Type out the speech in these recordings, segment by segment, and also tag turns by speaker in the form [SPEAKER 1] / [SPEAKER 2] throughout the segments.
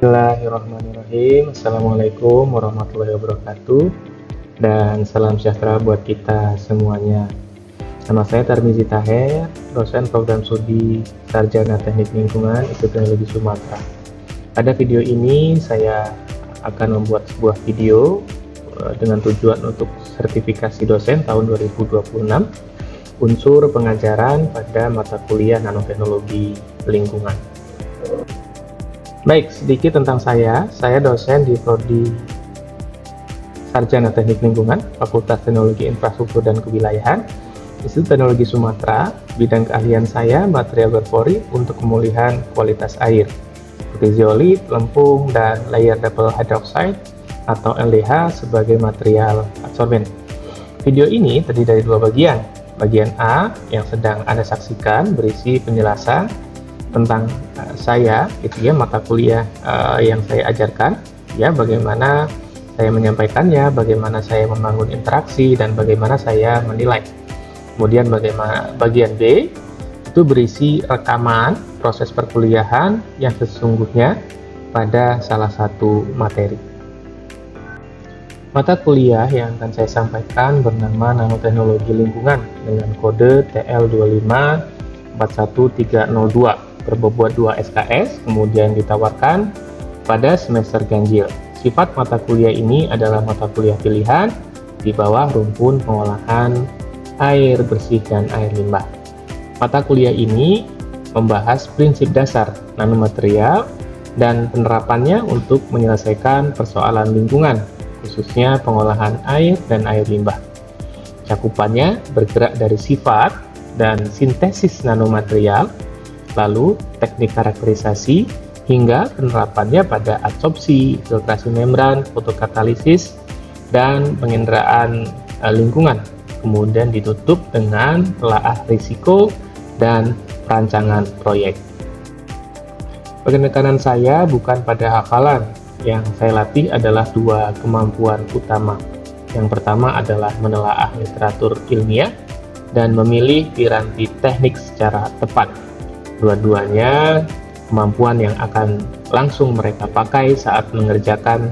[SPEAKER 1] Bismillahirrahmanirrahim. Assalamualaikum warahmatullahi wabarakatuh. Dan salam sejahtera buat kita semuanya. Nama saya Tarmizi Taher, dosen program studi Sarjana Teknik Lingkungan Institut Teknologi Sumatera. Pada video ini saya akan membuat sebuah video dengan tujuan untuk sertifikasi dosen tahun 2026 unsur pengajaran pada mata kuliah nanoteknologi lingkungan. Baik, sedikit tentang saya dosen di Prodi Sarjana Teknik Lingkungan, Fakultas Teknologi Infrastruktur dan Kewilayahan, Institut Teknologi Sumatera. Bidang keahlian saya material berpori untuk pemulihan kualitas air, seperti zeolit, lempung, dan layer double hydroxide atau LDH sebagai material absorben. Video ini terdiri dari dua bagian. Bagian A yang sedang Anda saksikan berisi penjelasan tentang saya, mata kuliah yang saya ajarkan, bagaimana saya menyampaikannya, bagaimana saya membangun interaksi, dan bagaimana saya menilai. Kemudian bagian B itu berisi rekaman proses perkuliahan yang sesungguhnya pada salah satu materi. Mata kuliah yang akan saya sampaikan bernama Nanoteknologi Lingkungan dengan kode TL25-41302. berbobot 2 SKS, kemudian ditawarkan pada semester ganjil. Sifat mata kuliah ini adalah mata kuliah pilihan di bawah rumpun pengolahan air bersih dan air limbah. Mata kuliah ini membahas prinsip dasar nanomaterial dan penerapannya untuk menyelesaikan persoalan lingkungan, khususnya pengolahan air dan air limbah. Cakupannya bergerak dari sifat dan sintesis nanomaterial, lalu teknik karakterisasi, hingga penerapannya pada adsorpsi, filtrasi membran, fotokatalisis, dan penginderaan lingkungan. Kemudian ditutup dengan telaah risiko dan perancangan proyek. Penekanan saya bukan pada hafalan, yang saya latih adalah dua kemampuan utama. Yang pertama adalah menelaah literatur ilmiah dan memilih piranti teknik secara tepat. Dua-duanya kemampuan yang akan langsung mereka pakai saat mengerjakan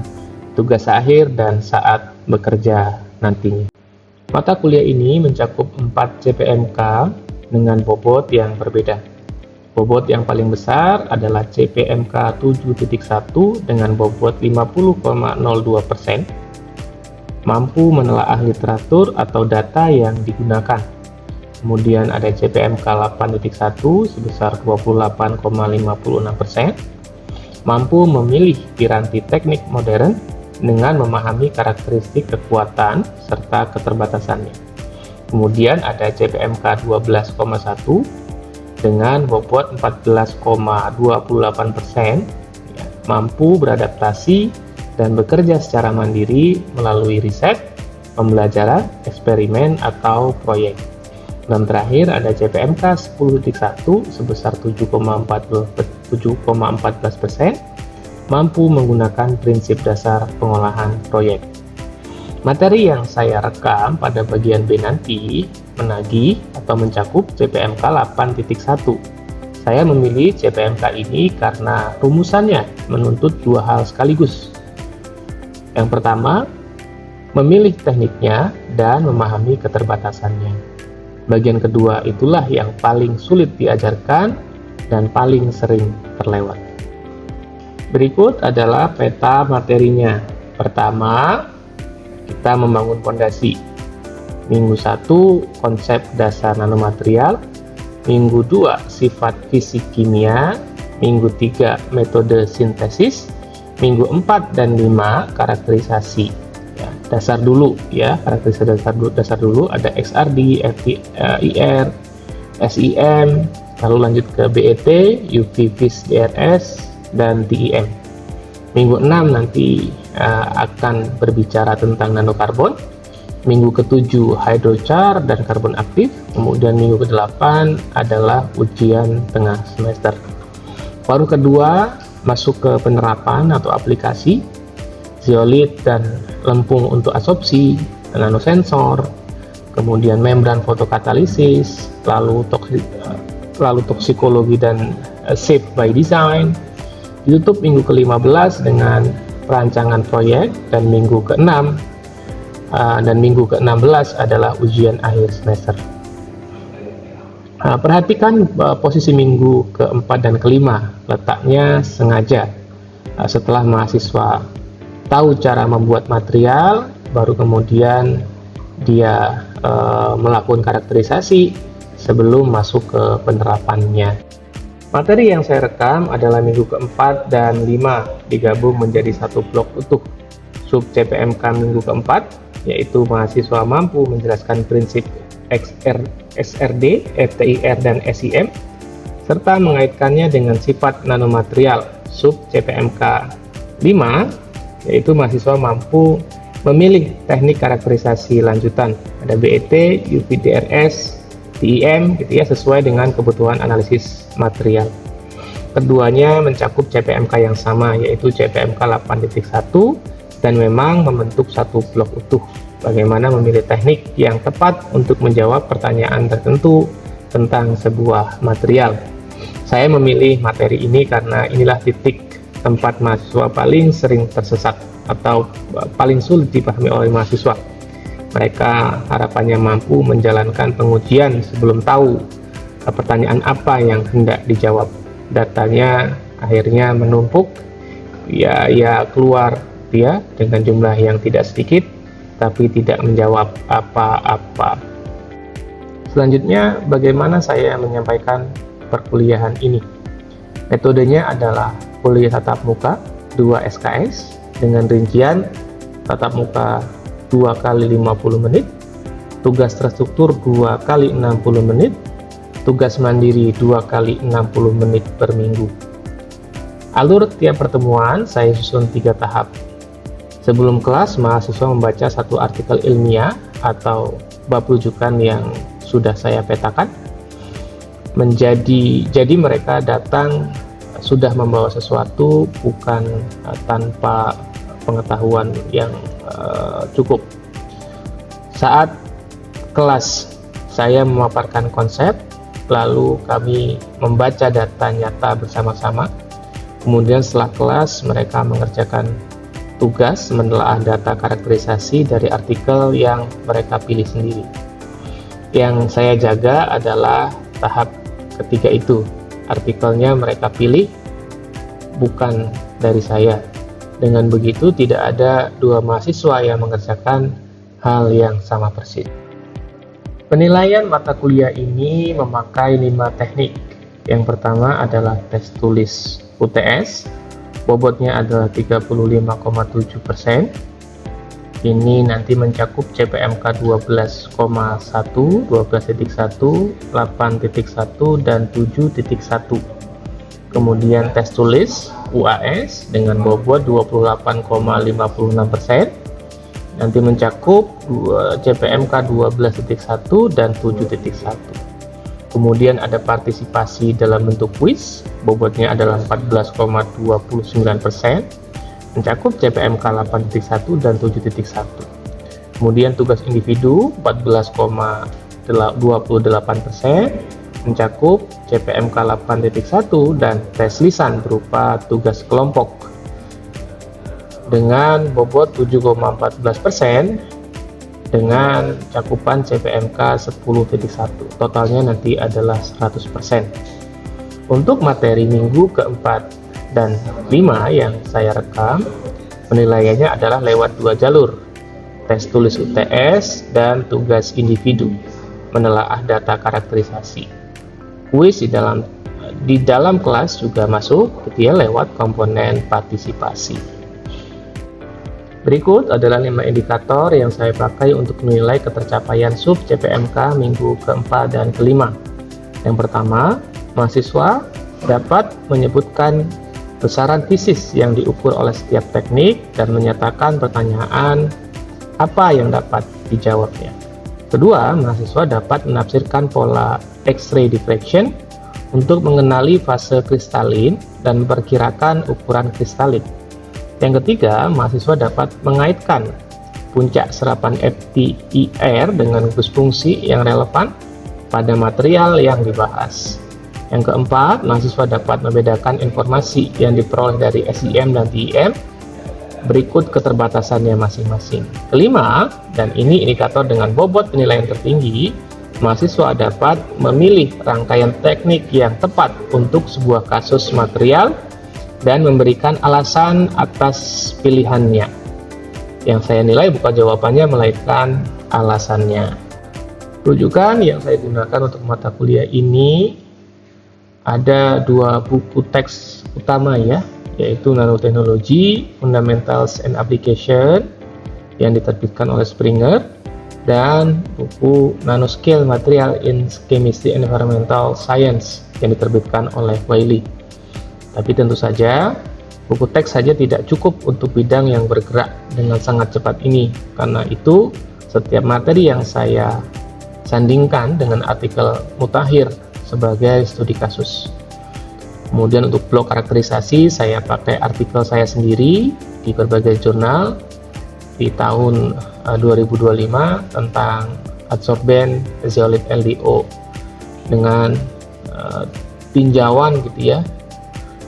[SPEAKER 1] tugas akhir dan saat bekerja nantinya. Mata kuliah ini mencakup 4 CPMK dengan bobot yang berbeda. Bobot yang paling besar adalah CPMK 7.1 dengan bobot 50,02%, mampu menelaah literatur atau data yang digunakan. Kemudian ada CPMK 8.1 sebesar 28,56%, mampu memilih piranti teknik modern dengan memahami karakteristik kekuatan serta keterbatasannya. Kemudian ada CPMK 12,1 dengan bobot 14,28%, mampu beradaptasi dan bekerja secara mandiri melalui riset, pembelajaran, eksperimen, atau proyek. Dan terakhir ada CPMK 10.1 sebesar 7,14%, mampu menggunakan prinsip dasar pengolahan proyek. Materi yang saya rekam pada bagian B nanti menagih atau mencakup CPMK 8.1. Saya memilih CPMK ini karena rumusannya menuntut dua hal sekaligus. Yang pertama, memilih tekniknya dan memahami keterbatasannya. Bagian kedua itulah yang paling sulit diajarkan dan paling sering terlewat. Berikut adalah peta materinya. Pertama, kita membangun fondasi. Minggu 1, konsep dasar nanomaterial. Minggu 2, sifat fisik kimia. Minggu 3, metode sintesis. Minggu 4 dan 5, karakterisasi. Dasar dulu, karakterisasi dasar dulu ada XRD, FIR, SIM, lalu lanjut ke BET, UV Vis DRS, dan TEM. Minggu 6 nanti akan berbicara tentang nanokarbon. Minggu ke-7 hydrochar dan karbon aktif. Kemudian minggu ke-8 adalah ujian tengah semester. Paruh kedua masuk ke penerapan atau aplikasi, zeolit dan lempung untuk adsorpsi, nanosensor, kemudian membran fotokatalisis, lalu toksikologi dan safe by design, Ditutup minggu ke-15 dengan perancangan proyek, dan minggu ke-6 dan minggu ke-16 adalah ujian akhir semester. Perhatikan posisi minggu ke-4 dan ke-5, letaknya sengaja. Setelah mahasiswa tahu cara membuat material, baru kemudian dia melakukan karakterisasi sebelum masuk ke penerapannya. Materi yang saya rekam adalah minggu ke-4 dan 5 digabung menjadi satu blok utuh. Sub CPMK minggu ke-4 yaitu mahasiswa mampu menjelaskan prinsip SRD, FTIR, dan SIM serta mengaitkannya dengan sifat nanomaterial. Sub CPMK 5 yaitu mahasiswa mampu memilih teknik karakterisasi lanjutan, ada BET, UVDRS, TIM gitu ya, sesuai dengan kebutuhan analisis material. Keduanya mencakup CPMK yang sama, yaitu CPMK 8.1, dan memang membentuk satu blok utuh. Bagaimana memilih teknik yang tepat untuk menjawab pertanyaan tertentu tentang sebuah material. Saya memilih materi ini karena inilah titik tempat mahasiswa paling sering tersesat atau paling sulit dipahami oleh mahasiswa. Mereka harapannya mampu menjalankan pengujian sebelum tahu pertanyaan apa yang hendak dijawab. Datanya akhirnya menumpuk, ya keluar dia dengan jumlah yang tidak sedikit, tapi tidak menjawab apa-apa. Selanjutnya, bagaimana saya menyampaikan perkuliahan ini? Metodenya adalah kuliah tatap muka 2 SKS dengan rincian tatap muka 2 kali 50 menit, tugas terstruktur 2 kali 60 menit, tugas mandiri 2 kali 60 menit per minggu. Alur tiap pertemuan saya susun 3 tahap. Sebelum kelas, mahasiswa membaca satu artikel ilmiah atau bab rujukan yang sudah saya petakan. Jadi mereka datang sudah membawa sesuatu, bukan tanpa pengetahuan yang cukup. Saat kelas, saya memaparkan konsep, lalu kami membaca data nyata bersama-sama. Kemudian setelah kelas, mereka mengerjakan tugas menelaah data karakterisasi dari artikel yang mereka pilih sendiri. Yang saya jaga adalah tahap ketiga itu. Artikelnya mereka pilih, bukan dari saya. Dengan begitu tidak ada dua mahasiswa yang mengerjakan hal yang sama persis. Penilaian mata kuliah ini memakai 5 teknik. Yang pertama adalah tes tulis UTS. Bobotnya adalah 35,7%. Ini nanti mencakup CPMK 12,1, 12.1, 8.1, dan 7.1. Kemudian tes tulis UAS dengan bobot 28,56%. Nanti mencakup CPMK 12.1 dan 7.1. Kemudian ada partisipasi dalam bentuk kuis, bobotnya adalah 14,29%, mencakup CPMK 8.1 dan 7.1. Kemudian tugas individu 14,28%, mencakup CPMK 8.1, dan tes lisan berupa tugas kelompok dengan bobot 7,14%, dengan cakupan CPMK 10.1. Totalnya nanti adalah 100%. Untuk materi minggu keempat dan 5 yang saya rekam, penilaiannya adalah lewat 2 jalur, tes tulis UTS dan tugas individu, menelaah data karakterisasi. Kuis di dalam kelas juga masuk lewat komponen partisipasi. Berikut adalah 5 indikator yang saya pakai untuk menilai ketercapaian sub CPMK minggu keempat dan kelima. Yang pertama, mahasiswa dapat menyebutkan besaran tesis yang diukur oleh setiap teknik dan menyatakan pertanyaan apa yang dapat dijawabnya. Kedua, mahasiswa dapat menafsirkan pola X-ray diffraction untuk mengenali fase kristalin dan memperkirakan ukuran kristalin. Yang ketiga, mahasiswa dapat mengaitkan puncak serapan FTIR dengan gugus fungsi yang relevan pada material yang dibahas. Yang keempat, mahasiswa dapat membedakan informasi yang diperoleh dari SEM dan TEM berikut keterbatasannya masing-masing. Kelima, dan ini indikator dengan bobot penilaian tertinggi, mahasiswa dapat memilih rangkaian teknik yang tepat untuk sebuah kasus material dan memberikan alasan atas pilihannya. Yang saya nilai bukan jawabannya, melainkan alasannya. Rujukan yang saya gunakan untuk mata kuliah ini ada 2 buku teks utama ya, yaitu Nanoteknologi, Fundamentals and Application yang diterbitkan oleh Springer, dan buku Nanoscale Material in Chemistry and Environmental Science yang diterbitkan oleh Wiley. Tapi tentu saja, buku teks saja tidak cukup untuk bidang yang bergerak dengan sangat cepat ini. Karena itu, setiap materi yang saya sandingkan dengan artikel mutakhir sebagai studi kasus. Kemudian untuk blog karakterisasi, saya pakai artikel saya sendiri di berbagai jurnal di tahun 2025 tentang adsorben zeolit LDO dengan tinjauan gitu ya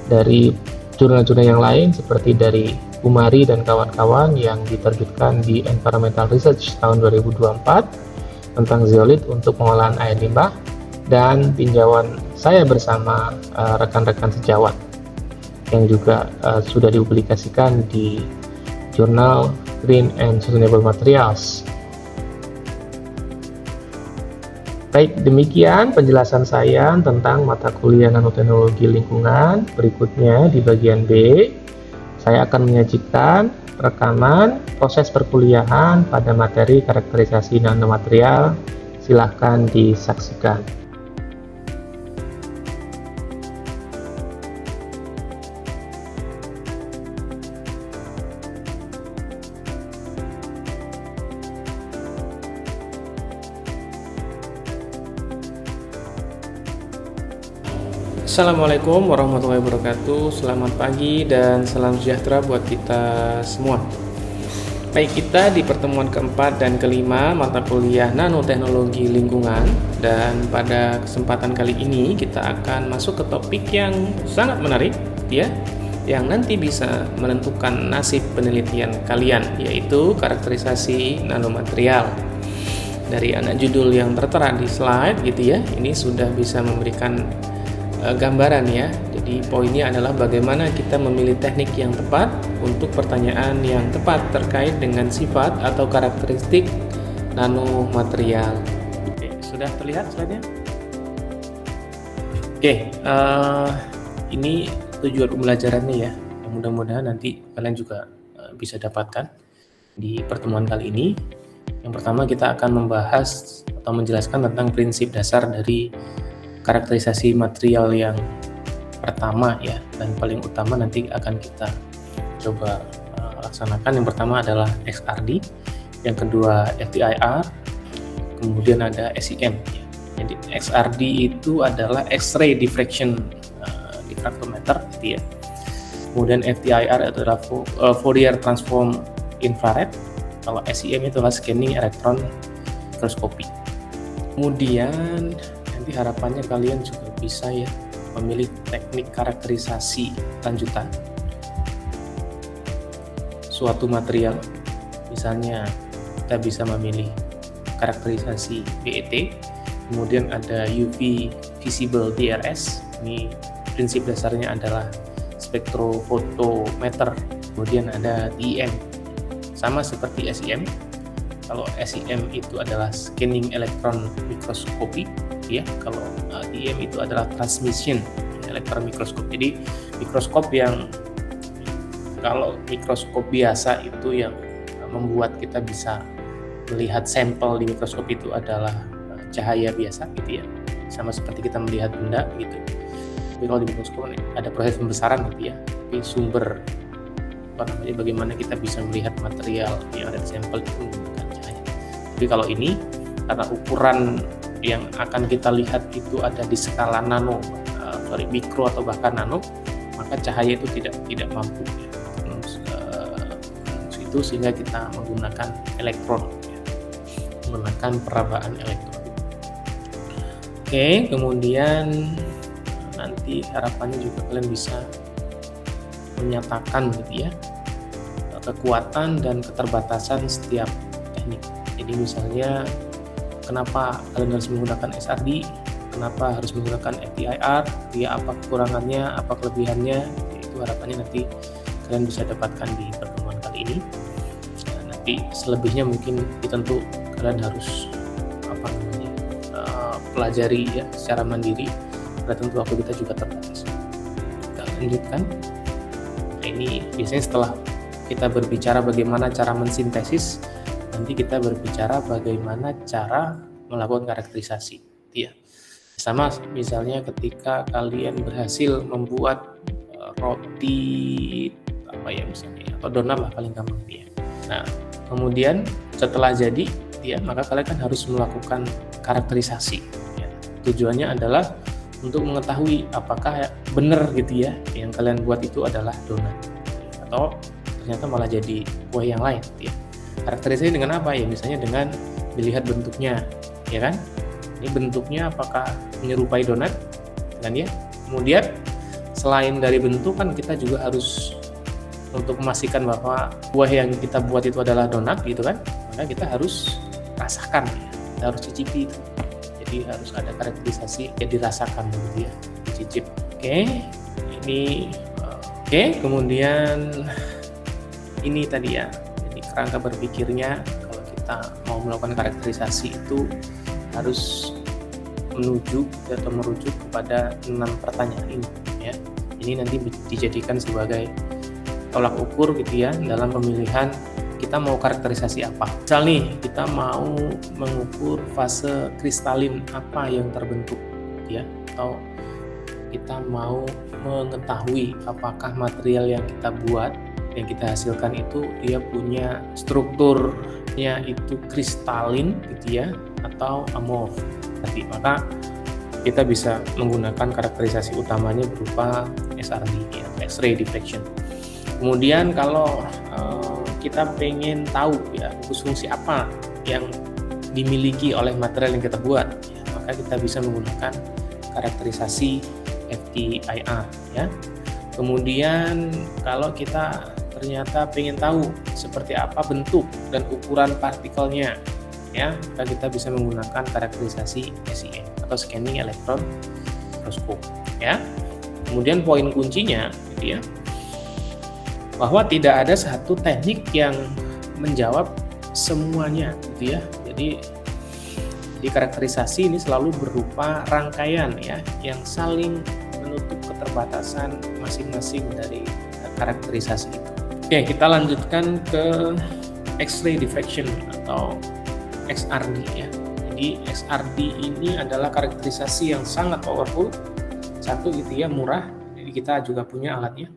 [SPEAKER 1] dari jurnal-jurnal yang lain seperti dari Umari dan kawan-kawan yang diterbitkan di Environmental Research tahun 2024 tentang zeolit untuk pengolahan air limbah, dan tinjauan saya bersama rekan-rekan sejawat yang juga sudah dipublikasikan di jurnal Green and Sustainable Materials. Baik, demikian penjelasan saya tentang mata kuliah nanoteknologi lingkungan. Berikutnya di bagian B, saya akan menyajikan rekaman proses perkuliahan pada materi karakterisasi nanomaterial. Silahkan disaksikan.
[SPEAKER 2] Assalamualaikum warahmatullahi wabarakatuh. Selamat pagi dan salam sejahtera buat kita semua. Baik, kita di pertemuan keempat dan kelima mata kuliah nanoteknologi lingkungan, dan pada kesempatan kali ini kita akan masuk ke topik yang sangat menarik ya, yang nanti bisa menentukan nasib penelitian kalian, yaitu karakterisasi nanomaterial. Dari anak judul yang tertera di slide gitu ya, ini sudah bisa memberikan gambaran ya. Jadi poinnya adalah bagaimana kita memilih teknik yang tepat untuk pertanyaan yang tepat terkait dengan sifat atau karakteristik nanomaterial. Oke, sudah terlihat slide-nya? Oke, ini tujuan pembelajarannya ya. Mudah-mudahan nanti kalian juga bisa dapatkan di pertemuan kali ini. Yang pertama, kita akan membahas atau menjelaskan tentang prinsip dasar dari karakterisasi material yang pertama ya, dan paling utama nanti akan kita coba laksanakan. Yang pertama adalah XRD, yang kedua FTIR, kemudian ada SEM ya. Jadi XRD itu adalah X-ray diffraction diffractometer gitu ya. Kemudian FTIR adalah Fourier transform infrared. Kalau SEM itu adalah scanning electron microscopy. Kemudian nanti harapannya kalian juga bisa ya memilih teknik karakterisasi lanjutan suatu material. Misalnya kita bisa memilih karakterisasi BET, kemudian ada UV visible DRS. Ini prinsip dasarnya adalah spektrofotometer. Kemudian ada TEM, sama seperti SEM. Kalau SEM itu adalah scanning electron microscopy ya, kalau TEM itu adalah transmission electron microscope. Jadi mikroskop yang, kalau mikroskop biasa itu yang membuat kita bisa melihat sampel di mikroskop itu adalah cahaya biasa gitu ya, sama seperti kita melihat benda gitu. Tapi kalau di mikroskop ada proses pembesaran gitu ya, tapi sumber bagaimana kita bisa melihat material yang ada di sampel itu menggunakan cahaya. Tapi kalau ini karena ukuran yang akan kita lihat itu ada di skala nano, mikro atau bahkan nano, maka cahaya itu tidak mampu ya, itu, sehingga kita menggunakan elektron ya, menggunakan perabaan elektron. Oke, kemudian nanti harapannya juga kalian bisa menyatakan gitu ya kekuatan dan keterbatasan setiap teknik. Jadi misalnya kenapa kalian harus menggunakan SRD, kenapa harus menggunakan FTIR, ya apa kekurangannya, apa kelebihannya, itu harapannya nanti kalian bisa dapatkan di pertemuan kali ini. Nah, nanti selebihnya mungkin tentu kalian harus pelajari ya secara mandiri, karena tentu waktu kita juga terbatas. Kita lanjutkan. Nah, ini biasanya setelah kita berbicara bagaimana cara mensintesis, nanti kita berbicara bagaimana cara melakukan karakterisasi, ya. Sama misalnya ketika kalian berhasil membuat roti misalnya, atau donat lah paling gampang ya. Nah, kemudian setelah jadi, ya maka kalian kan harus melakukan karakterisasi. Ya. Tujuannya adalah untuk mengetahui apakah benar gitu ya yang kalian buat itu adalah donat, atau ternyata malah jadi kue yang lain. Ya. Karakterisasi dengan apa ya? Misalnya dengan dilihat bentuknya, ya kan? Ini bentuknya apakah menyerupai donat, kan ya? Kemudian selain dari bentuk kan kita juga harus untuk memastikan bahwa kue yang kita buat itu adalah donat, gitu kan? Maka kita harus rasakan, ya. Kita harus cicipi itu. Jadi harus ada karakterisasi yang dirasakan, gitu ya, dicicip. Oke, ini oke. Kemudian ini tadi ya. Jadi kerangka berpikirnya kalau kita mau melakukan karakterisasi itu harus merujuk kepada 6 pertanyaan ini ya. Ini nanti dijadikan sebagai tolak ukur gitu ya dalam pemilihan kita mau karakterisasi apa. Misal nih kita mau mengukur fase kristalin apa yang terbentuk ya, atau kita mau mengetahui apakah material yang kita buat, yang kita hasilkan itu dia punya strukturnya itu kristalin gitu ya atau amorf. Jadi maka kita bisa menggunakan karakterisasi utamanya berupa SRD ya, X-ray diffraction. Kemudian kalau kita pengen tahu ya fungsi apa yang dimiliki oleh material yang kita buat ya, maka kita bisa menggunakan karakterisasi FTIR ya. Kemudian kalau kita ternyata pengen tahu seperti apa bentuk dan ukuran partikelnya ya, maka kita bisa menggunakan karakterisasi SEM atau scanning electron microscope ya. Kemudian poin kuncinya gitu ya, bahwa tidak ada satu teknik yang menjawab semuanya gitu ya. Jadi karakterisasi ini selalu berupa rangkaian ya yang saling menutup keterbatasan masing-masing dari karakterisasi itu. Oke, kita lanjutkan ke X-ray diffraction atau XRD ya. Jadi XRD ini adalah karakterisasi yang sangat powerful. Satu gitu ya, murah. Jadi kita juga punya alatnya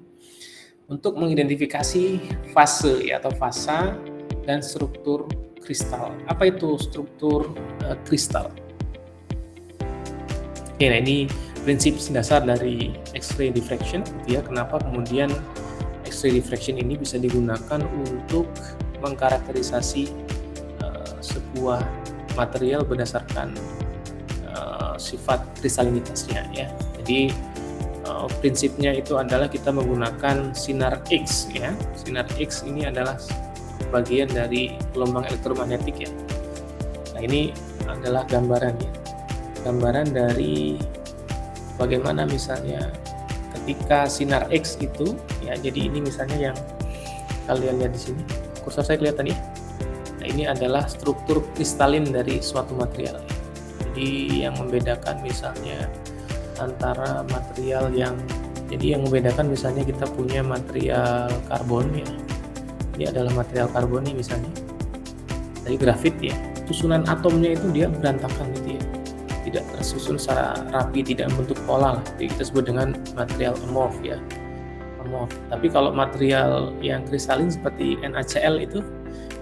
[SPEAKER 2] untuk mengidentifikasi fase ya, atau fasa dan struktur kristal. Apa itu struktur kristal? Oke, nah ini prinsip dasar dari X-ray diffraction gitu ya. Kenapa kemudian X-ray diffraction ini bisa digunakan untuk mengkarakterisasi sebuah material berdasarkan sifat kristalinitasnya ya. Jadi prinsipnya itu adalah kita menggunakan sinar X ya. Sinar X ini adalah bagian dari gelombang elektromagnetik ya. Nah, ini adalah gambaran ya. Gambaran dari bagaimana misalnya ketika sinar X itu ya. Jadi ini misalnya yang kalian lihat di sini. Kursor saya kelihatan ya. Nah, ini adalah struktur kristalin dari suatu material. Jadi yang membedakan misalnya antara material yang membedakan misalnya kita punya material karbon ya. Ini adalah material karbon nih misalnya. Dari grafit ya. Susunan atomnya itu dia berantakan gitu ya. Tidak tersusun secara rapi, tidak membentuk pola lah. Jadi kita sebut dengan material amorf ya. Amorf. Tapi kalau material yang kristalin seperti NaCl itu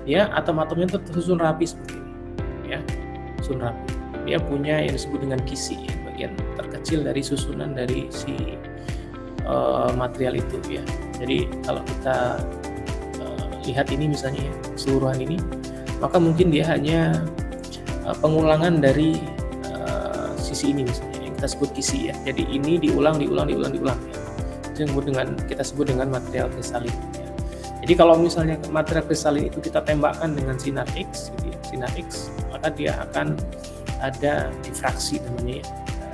[SPEAKER 2] ya atom-atomnya itu tersusun rapi seperti ini ya. Susun rapi. Dia punya yang disebut dengan kisi ya, bagian terkecil dari susunan dari si material itu ya. Jadi kalau kita lihat ini misalnya ya, keseluruhan ini, maka mungkin dia hanya pengulangan dari sisi ini misalnya yang kita sebut kisi ya. Jadi ini diulang ya. Itu yang kita sebut dengan material kristalin ya. Jadi kalau misalnya material kristalin itu kita tembakkan dengan sinar X gitu ya, sinar X, maka dia akan ada difraksi namanya ya.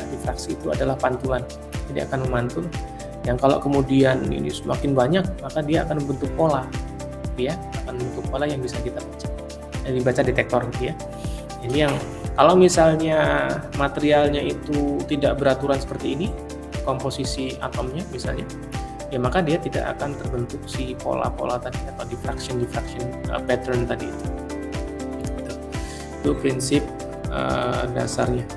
[SPEAKER 2] Difraksi itu adalah pantulan. Jadi akan memantul, yang kalau kemudian ini semakin banyak maka dia akan membentuk pola ya, akan membentuk pola yang bisa kita baca, yang dibaca detektor gitu ya. Ini yang kalau misalnya materialnya itu tidak beraturan seperti ini, komposisi atomnya misalnya, ya maka dia tidak akan terbentuk si pola-pola tadi atau diffraction pattern tadi itu. Itu prinsip dasarnya.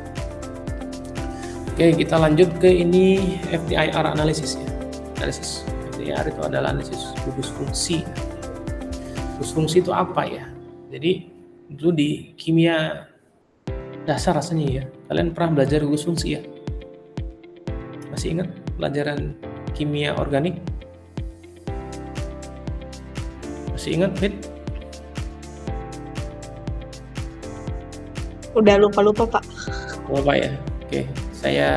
[SPEAKER 2] Oke, kita lanjut ke ini FTIR analisis ya. Analisis FTIR itu adalah analisis gugus fungsi. Gugus fungsi itu apa ya? Jadi dulu di kimia dasar rasanya ya, kalian pernah belajar gugus fungsi ya? Masih ingat pelajaran kimia organik? Masih ingat, Fit?
[SPEAKER 3] Udah lupa Pak.
[SPEAKER 2] Lupa ya? Oke, saya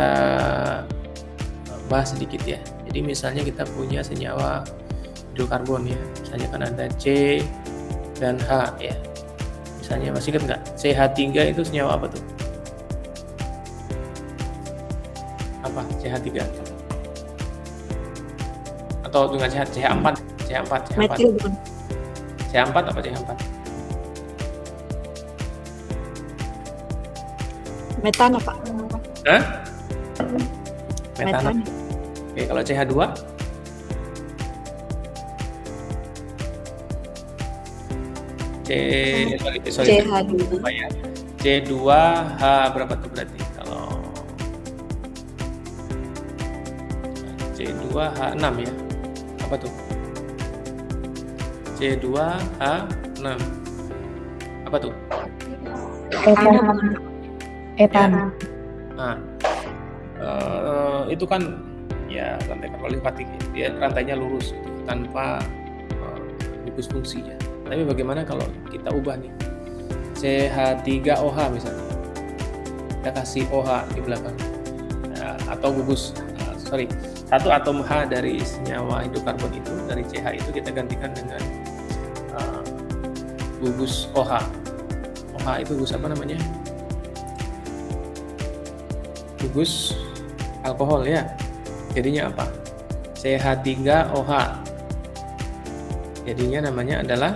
[SPEAKER 2] bahas sedikit ya. Jadi misalnya kita punya senyawa hidrokarbon ya, misalnya kan ada C dan H ya. Misalnya masih ingat nggak? CH3 itu senyawa apa tuh? Apa CH3? Atau dengan CH4?
[SPEAKER 3] Metil bukan?
[SPEAKER 2] CH4 apa CH4?
[SPEAKER 3] Metan apa?
[SPEAKER 2] Hah? Metan.
[SPEAKER 3] Metan.
[SPEAKER 2] Oke, kalau CH2?
[SPEAKER 3] CH2.
[SPEAKER 2] Ya. C2H berapa tuh berarti? Kalau C2H6 ya. Apa tuh? C2H6. Apa tuh?
[SPEAKER 3] Etan.
[SPEAKER 2] Nah, itu kan ya rantai karbonil dia rantainya lurus tanpa gugus fungsi ya. Tapi bagaimana kalau kita ubah nih CH3OH misalnya, kita kasih OH di belakang atau satu atom H dari senyawa hidrokarbon itu, dari CH itu kita gantikan dengan gugus OH. OH itu gugus apa namanya? Gugus alkohol ya. Jadinya apa? CH3OH. Jadinya namanya adalah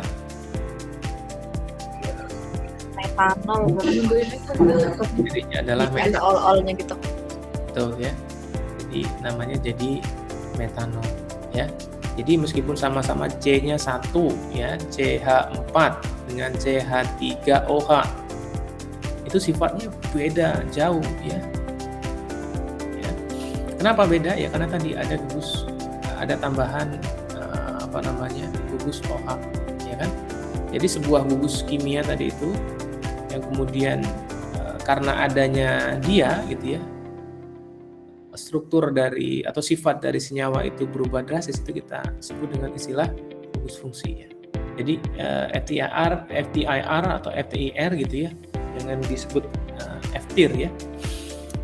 [SPEAKER 3] Metanol.
[SPEAKER 2] jadinya adalah
[SPEAKER 3] Ada ol-olnya gitu.
[SPEAKER 2] Betul ya. Jadi namanya jadi metanol ya. Jadi meskipun sama-sama C-nya 1 ya, CH4 dengan CH3OH, itu sifatnya beda jauh ya. Kenapa beda? Ya karena tadi ada tambahan gugus OH, ya kan? Jadi sebuah gugus kimia tadi itu yang kemudian karena adanya dia gitu ya, struktur dari atau sifat dari senyawa itu berubah drastis, itu kita sebut dengan istilah gugus fungsi ya. Jadi FTIR atau FTIR gitu ya, jangan disebut FTIR ya.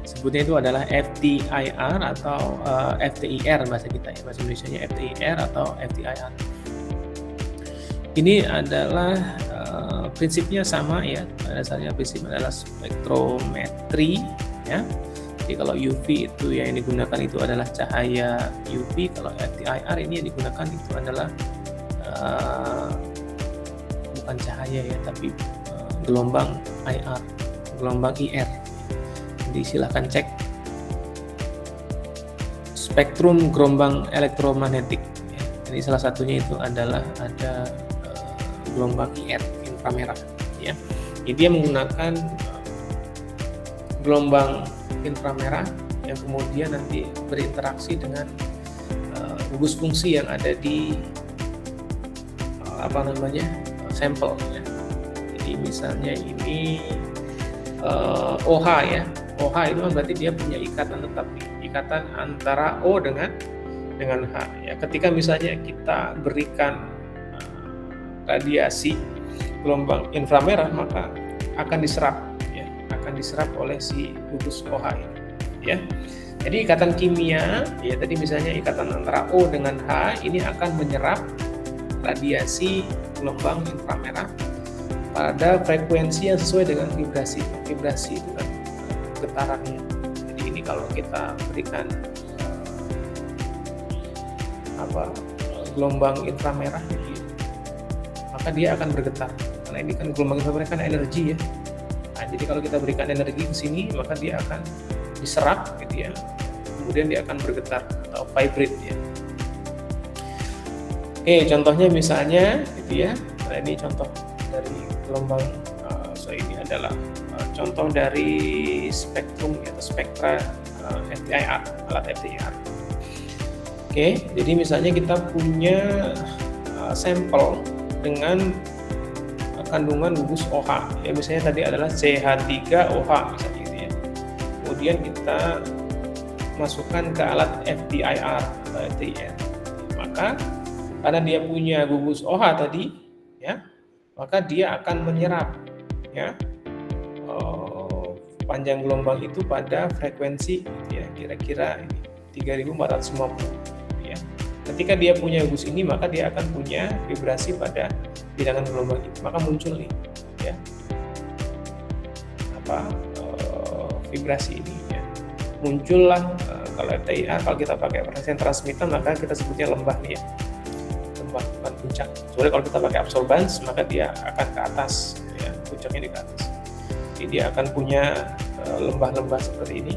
[SPEAKER 2] Sebutnya itu adalah FTIR atau FTIR bahasa kita ya, bahasa Indonesianya FTIR atau FTIR. Ini adalah prinsipnya sama ya, dasarnya prinsipnya adalah spektrometri ya. Jadi kalau UV itu yang digunakan itu adalah cahaya UV, kalau FTIR ini yang digunakan itu adalah bukan cahaya ya, tapi gelombang IR, gelombang IR. Jadi silahkan cek spektrum gelombang elektromagnetik ya. Jadi salah satunya itu adalah ada gelombang IR, inframerah ya. Jadi dia menggunakan gelombang inframerah yang kemudian nanti berinteraksi dengan gugus fungsi yang ada di sampel ya. Jadi misalnya ini OH ya. OH itu kan berarti dia punya ikatan tetap, ikatan antara O dengan H ya. Ketika misalnya kita berikan radiasi gelombang inframerah, maka akan diserap oleh si gugus OH ini ya. Jadi ikatan kimia, ya tadi misalnya ikatan antara O dengan H ini akan menyerap radiasi gelombang inframerah pada frekuensi yang sesuai dengan vibrasi itu kan getarannya. Jadi ini kalau kita berikan gelombang inframerah gitu, maka dia akan bergetar. Karena ini kan gelombang inframerah kan energi ya. Nah, jadi kalau kita berikan energi ke sini, maka dia akan diserap gitu ya. Kemudian dia akan bergetar atau vibrate ya. Oke, contohnya misalnya gitu ya. Nah, ini contoh dari gelombang ini adalah contoh dari spektrum atau spektra FTIR, alat FTIR. Oke, jadi misalnya kita punya sampel dengan kandungan gugus OH. Ya misalnya tadi adalah CH3OH misalnya gitu ya. Kemudian kita masukkan ke alat FTIR atau FTIR. Maka karena dia punya gugus OH tadi ya, maka dia akan menyerap ya panjang gelombang itu pada frekuensi ya kira-kira 3450 ya. Ketika dia punya gugus ini, maka dia akan punya vibrasi pada bilangan gelombang itu, maka muncul nih ya vibrasi ini ya. Muncullah kalau FTIR, kalau kita pakai frekuensi transmitter maka kita sebutnya lembah nih ya, lembah bukan puncak. Soalnya kalau kita pakai absorbans maka dia akan ke atas ya, puncaknya di atas. Jadi dia akan punya lembah-lembah seperti ini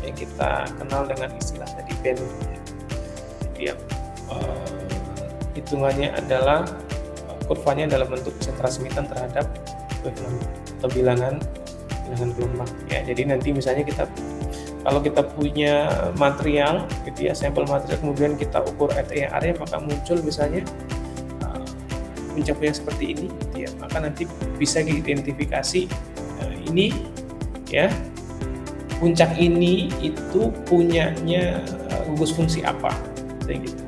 [SPEAKER 2] yang kita kenal dengan istilah tadi band. Jadi hitungannya adalah kurvanya dalam bentuk transmitan terhadap atau bilangan gelombang ya. Jadi nanti misalnya kalau kita punya material gitu ya, sampel material, kemudian kita ukur FTIR-nya, maka muncul misalnya puncaknya seperti ini gitu ya. Maka nanti bisa diidentifikasi ini ya, puncak ini itu punyanya gugus fungsi apa kayak gitu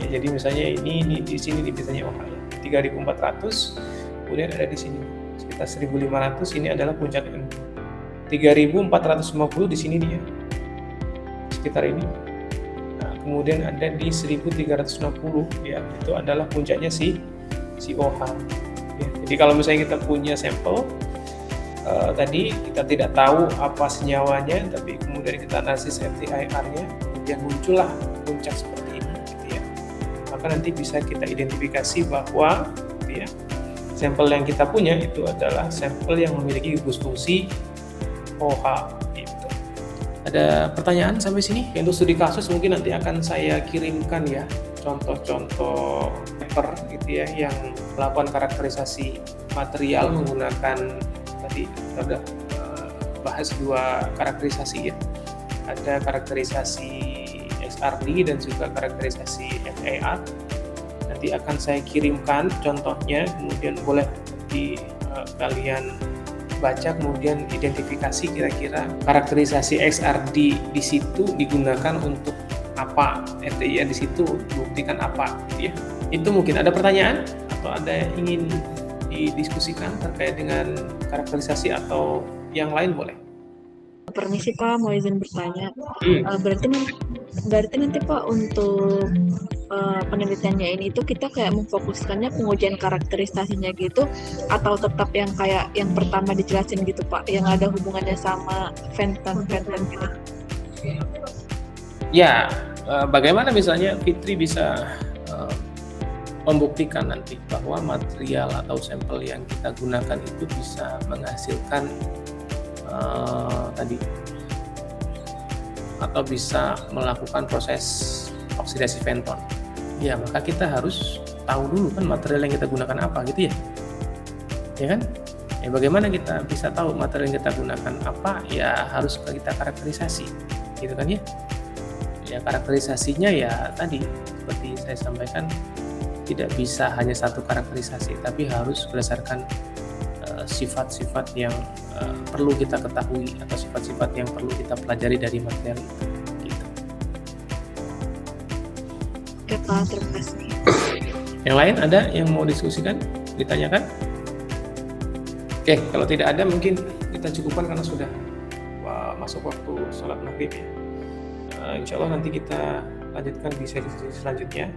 [SPEAKER 2] ya. Jadi misalnya ini di sini misalnya 3400, kemudian ada di sini sekitar 1500, ini adalah puncak 3450 di sini dia sekitar ini. Nah, kemudian ada di 1360 ya, itu adalah puncaknya si OH ya. Jadi kalau misalnya kita punya sampel tadi kita tidak tahu apa senyawanya, tapi kemudian kita analisis FTIR-nya, kemudian muncullah puncak seperti ini gitu ya. Maka nanti bisa kita identifikasi bahwa gitu ya, sampel yang kita punya itu adalah sampel yang memiliki gugus fungsi OH gitu. Ada pertanyaan sampai sini? Untuk studi kasus mungkin nanti akan saya kirimkan ya contoh-contoh paper gitu ya yang melakukan karakterisasi material menggunakan, tadi kita sudah bahas dua karakterisasi ya. Ada karakterisasi XRD dan juga karakterisasi FTIR. Nanti akan saya kirimkan contohnya, kemudian boleh kalian baca, kemudian identifikasi kira-kira karakterisasi XRD di situ digunakan untuk apa, FTIR di situ buktikan apa gitu ya. Itu mungkin ada pertanyaan atau ada yang ingin didiskusikan terkait dengan karakterisasi atau yang lain boleh.
[SPEAKER 3] Permisi Pak, mau izin bertanya. Berarti nanti Pak untuk penelitiannya ini itu kita kayak memfokuskannya pengujian karakterisasinya gitu, atau tetap yang kayak yang pertama dijelasin gitu Pak, yang ada hubungannya sama Fenton gitu?
[SPEAKER 2] Ya, bagaimana misalnya Fitri bisa membuktikan nanti bahwa material atau sampel yang kita gunakan itu bisa menghasilkan tadi atau bisa melakukan proses oksidasi Fenton. Ya, maka kita harus tahu dulu kan material yang kita gunakan apa gitu ya. Ya kan? Ya, bagaimana kita bisa tahu material yang kita gunakan apa? Ya harus kita karakterisasi. Gitu kan ya? Ya, karakterisasinya ya tadi seperti saya sampaikan, tidak bisa hanya satu karakterisasi, tapi harus berdasarkan sifat-sifat yang perlu kita ketahui atau sifat-sifat yang perlu kita pelajari dari material itu. Gitu.
[SPEAKER 3] Oke Pak, terima kasih.
[SPEAKER 2] Yang lain ada yang mau diskusikan, ditanyakan? Oke, kalau tidak ada mungkin kita cukupkan karena sudah masuk waktu sholat maghrib ya. Insya Allah nanti kita lanjutkan di sesi selanjutnya.